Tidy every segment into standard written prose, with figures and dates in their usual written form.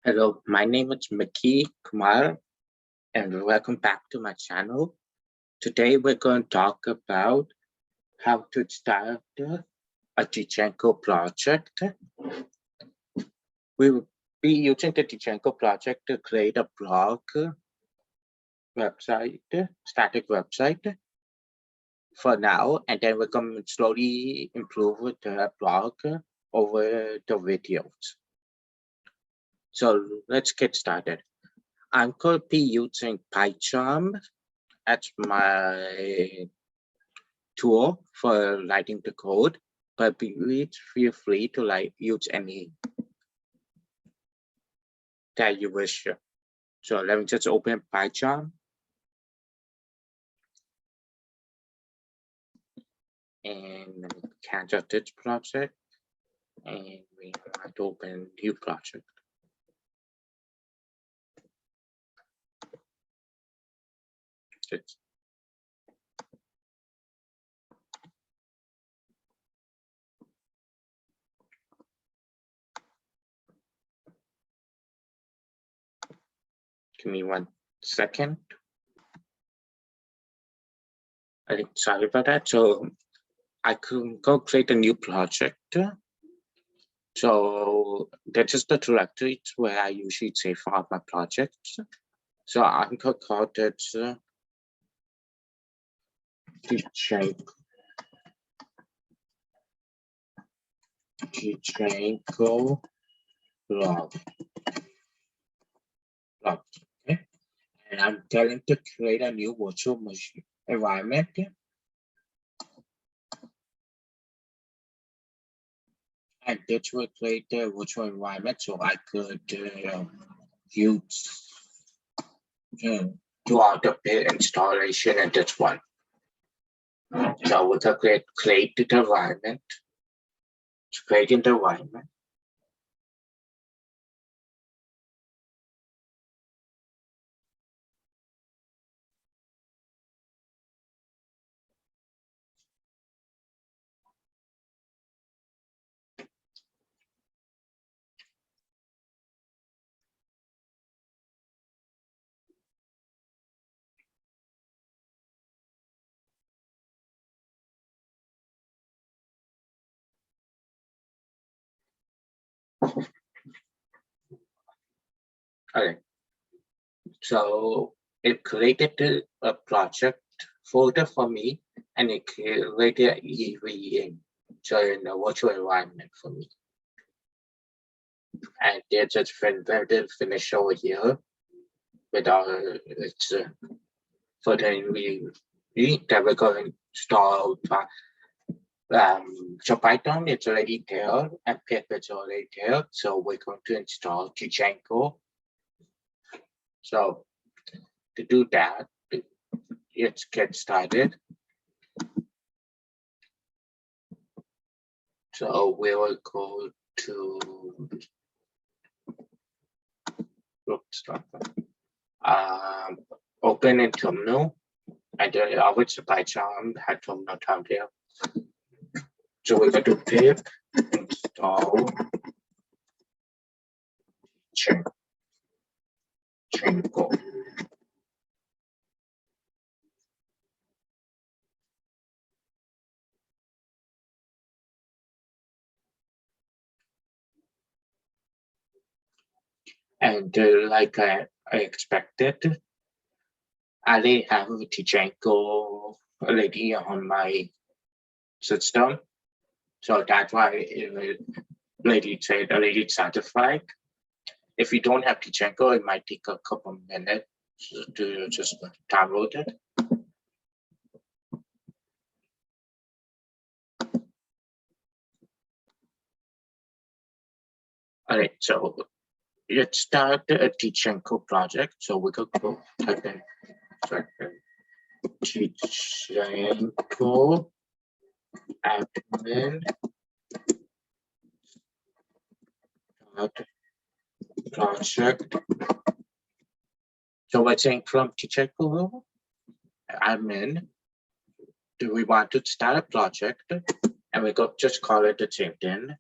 Hello, my name is Mickey Kumar and welcome back to my channel. Today we're going to talk about how to start a Django project. We will be using the Django project to create a blog website, static website for now, and then we're going to slowly improve the blog over the videos. So let's get started. I'm going to be using PyCharm as my tool for writing the code, but please feel free to use any that you wish. So let me just open PyCharm. And let me cancel this project. And we want to open a new project. Just give me 1 second. Sorry about that. So I could go create a new project. So this is the directory where I usually save all my projects. So I'm going to call this Django blog. Okay. And I'm telling to create a new virtual machine environment. And this will create the virtual environment so I could use do all the installation in this one. So we're going to create the environment. Creating the environment. Okay, so it created a project folder for me, and it created EVM, so in a virtual environment for me. And they just finish over here with our further we that we're going to install. So Python it's already there, and pip it's already there, so we're going to install Django. So to do that, let's get started. So we will go to open in terminal, and which PyCharm had terminal down there. So we're going to pip install Django. And like I expected, I already have Django already on my system. So that's why it already certified. If you don't have Django, it might take a couple minutes to just download it. All right, so let's start a Django project. So we could go type in Django admin project. So we're saying from Django admin, do we want to start a project? And we go just call it the same thing.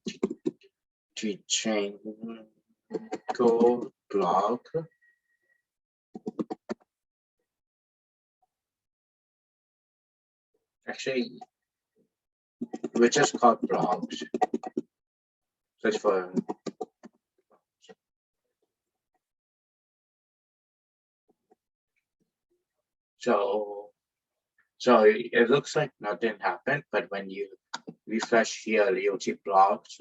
Django Django blog. Actually, we just called blogs. Just for so it looks like nothing happened, but when you refresh here, you'll see blogs.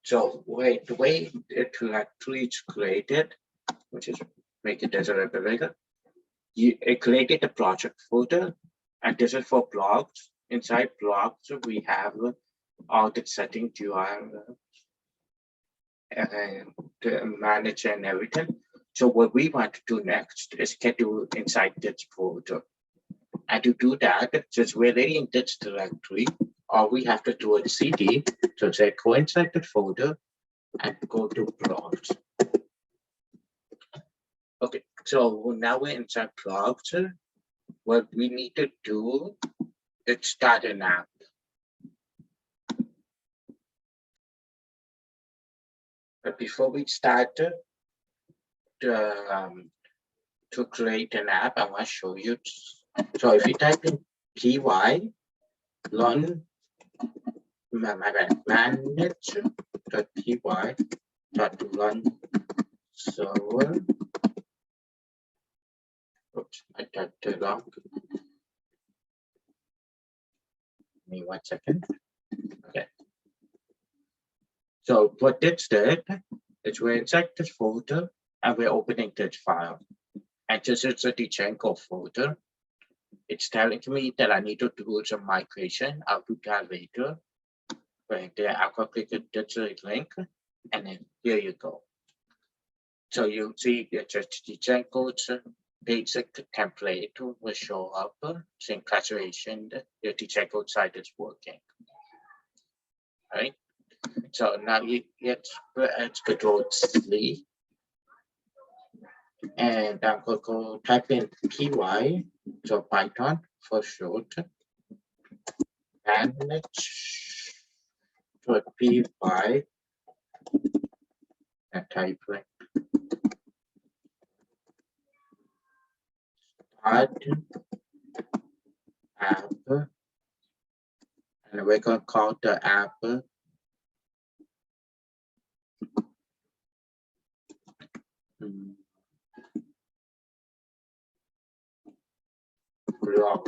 So wait, the way it actually is created, which is make it as a little bigger, it created a project folder, and this is for blogs. Inside blogs, we have all the settings you are to manage and everything. So what we want to do next is schedule inside this folder. And to do that, since we're already in this directory, all we have to do is cd, so say go inside the folder and go to blogs. Okay, so now we're inside blogs. What we need to do is start an app. But before we start to create an app, I want to show you. So if you type in py run manage.py .run server. Oops, I typed it wrong. Give me 1 second. Okay. So what this did is we're inside this folder and we're opening this file. And this is the Django folder. It's telling me that I need to do some migration. I'll do that later. Right there, I'll click this link, and then here you go. So you see it's just Django's basic template will show up saying classification. The Django side is working. Right. So now it's Control-C, and I'm going to go type in py, so Python for short, manage to py, and type in start app, and we're going to call the app blog.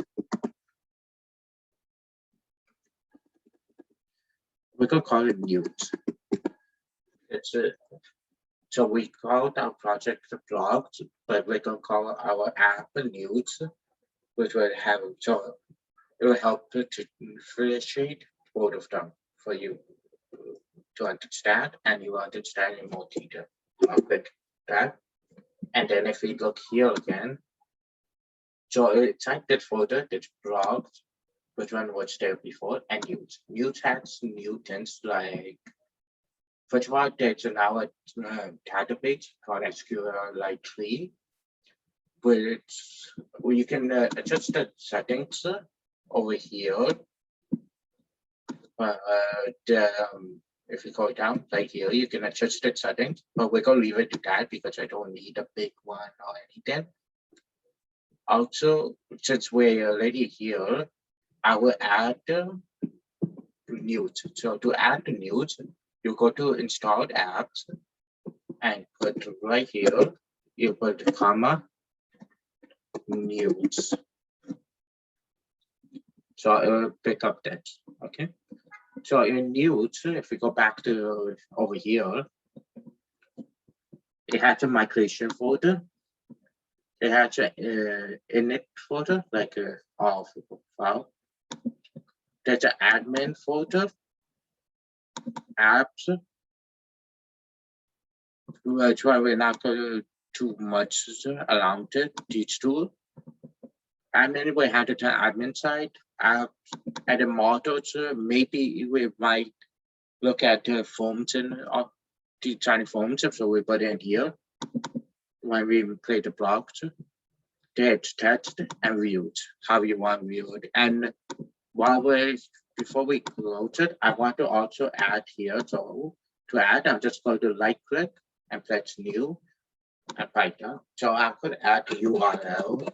We're going to call it news. It's a, so we called our project the blogs, but we're going to call our app news, which will have, so it will help to differentiate both of them for you to understand, and you understand in more detail. I'll click that. And then if we look here again, so inside that folder, there's blogs, which one was there before, and news. News has new things like, first of all, there's now a database called SQLite 3, where you can adjust the settings over here. If you go down right here, you can adjust the settings, but we're going to leave it to that because I don't need a big one or anything. Also, since we're already here, I will add news. So to add the news, you go to installed apps and put right here, you put comma news. So it will pick up that. Okay. So in news, if we go back to over here, it has a migration folder. It has a init folder, like a file. There's an admin folder, apps, which one we're not going to too much around it, these two. And anyway, had it an admin side, apps, and the models, maybe we might look at the forms and the tiny forms, so we put it in here when we create the blocks. There's text and views, how you want viewed. And before we close it, I want to also add here. So to add, I'm just going to right click and press new and Python. So I'm going to add the URL.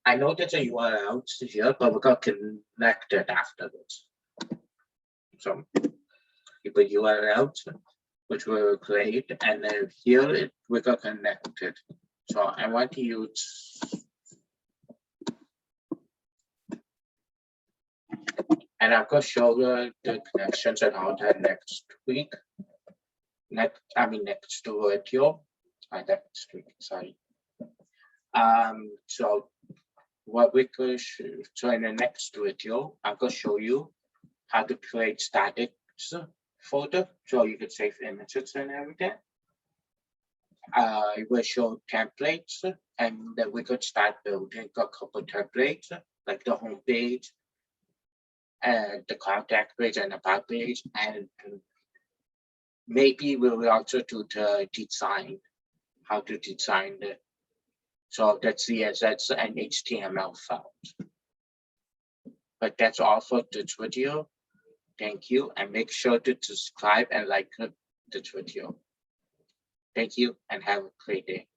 I know there's a URL here, but we're going to connect it afterwards. So you put URL, which will create, and then here we're going to connect it. So I want to use, and I'm going to show the connections and all that next week. Next video. Next week, sorry. So what we could so in the next video, I'm going to show you how to create static folder so you can save images and everything. I will show templates, and then we could start building a couple templates like the home page and the contact page and about page, and maybe we will also do the design, how to design it. So that's CSS and HTML files. But that's all for this video. Thank you, and make sure to subscribe and like this video. Thank you, and have a great day.